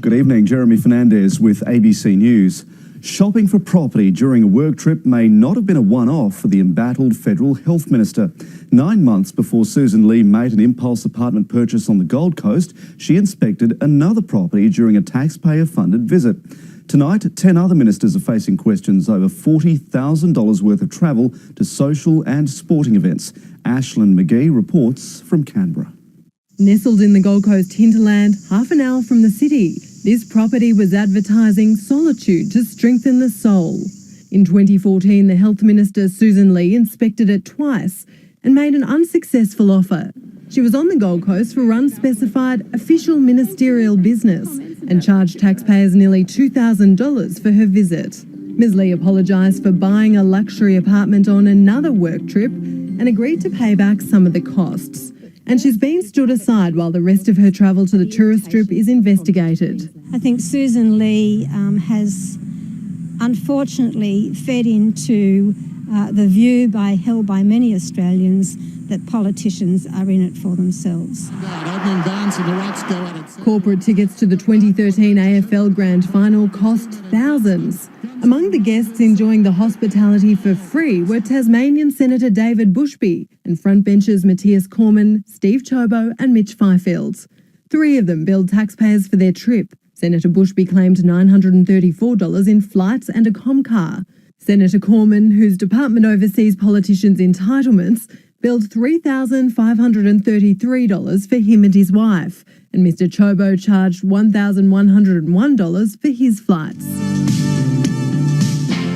Good evening, Jeremy Fernandez with ABC News. Shopping for property during a work trip may not have been a one-off for the embattled Federal Health Minister. 9 months before Susan Lee made an impulse apartment purchase on the Gold Coast, she inspected another property during a taxpayer-funded visit. Tonight, 10 other ministers are facing questions over $40,000 worth of travel to social and sporting events. Ashlyn McGee reports from Canberra. Nestled in the Gold Coast hinterland, half an hour from the city, this property was advertising solitude to strengthen the soul. In 2014, the Health Minister Susan Lee inspected it twice and made an unsuccessful offer. She was on the Gold Coast for unspecified official ministerial business and charged taxpayers nearly $2,000 for her visit. Ms Lee apologised for buying a luxury apartment on another work trip and agreed to pay back some of the costs. And she's been stood aside while the rest of her travel to the tourist strip is investigated. I think Susan Lee has unfortunately fed into the view held by many Australians that politicians are in it for themselves. Corporate tickets to the 2013 AFL Grand Final cost thousands. Among the guests enjoying the hospitality for free were Tasmanian Senator David Bushby and frontbenchers Mathias Cormann, Steven Ciobo and Mitch Fifield. 3 of them billed taxpayers for their trip. Senator Bushby claimed $934 in flights and a Comcar. Senator Cormann, whose department oversees politicians' entitlements, billed $3,533 for him and his wife, and Mr Ciobo charged $1,101 for his flights.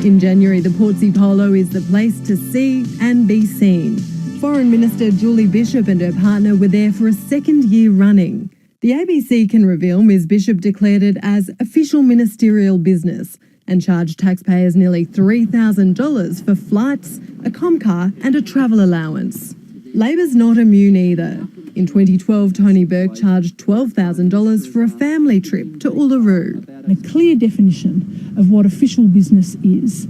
In January, the Portsea Polo is the place to see and be seen. Foreign Minister Julie Bishop and her partner were there for a second year running. The ABC can reveal Ms Bishop declared it as official ministerial business and charged taxpayers nearly $3,000 for flights, a Comcar and a travel allowance. Labor's not immune either. In 2012, Tony Burke charged $12,000 for a family trip to Uluru. A clear definition of what official business is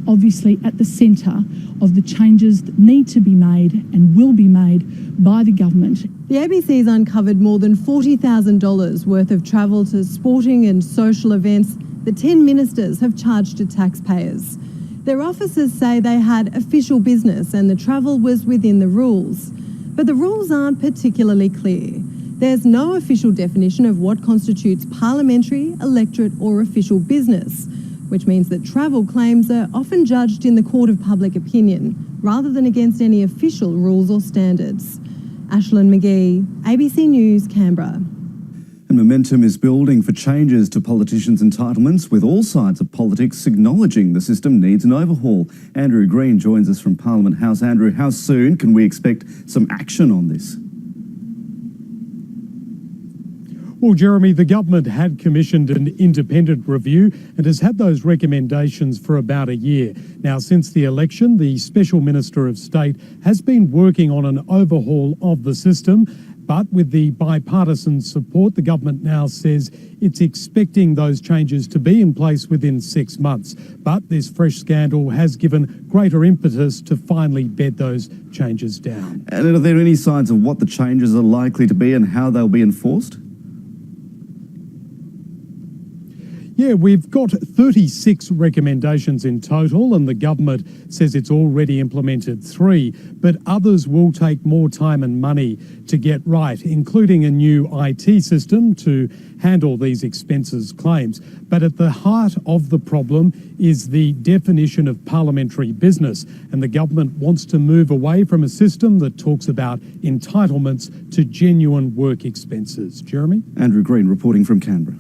obviously at the centre of the changes that need to be made and will be made by the government. The ABC's uncovered more than $40,000 worth of travel to sporting and social events that 10 ministers have charged to taxpayers. Their officers say they had official business and the travel was within the rules. But the rules aren't particularly clear. There's no official definition of what constitutes parliamentary, electorate or official business, which means that travel claims are often judged in the court of public opinion rather than against any official rules or standards. Ashlyn McGee, ABC News, Canberra. And momentum is building for changes to politicians' entitlements, with all sides of politics acknowledging the system needs an overhaul. Andrew Green joins us from Parliament House. Andrew, how soon can we expect some action on this? Well, Jeremy, the government had commissioned an independent review and has had those recommendations for about a year. Now, since the election, the Special Minister of State has been working on an overhaul of the system. But with the bipartisan support, the government now says it's expecting those changes to be in place within 6 months. But this fresh scandal has given greater impetus to finally bed those changes down. And are there any signs of what the changes are likely to be and how they'll be enforced? Yeah, we've got 36 recommendations in total, and the government says it's already implemented 3, but others will take more time and money to get right, including a new IT system to handle these expenses claims. But at the heart of the problem is the definition of parliamentary business, and the government wants to move away from a system that talks about entitlements to genuine work expenses. Jeremy? Andrew Green reporting from Canberra.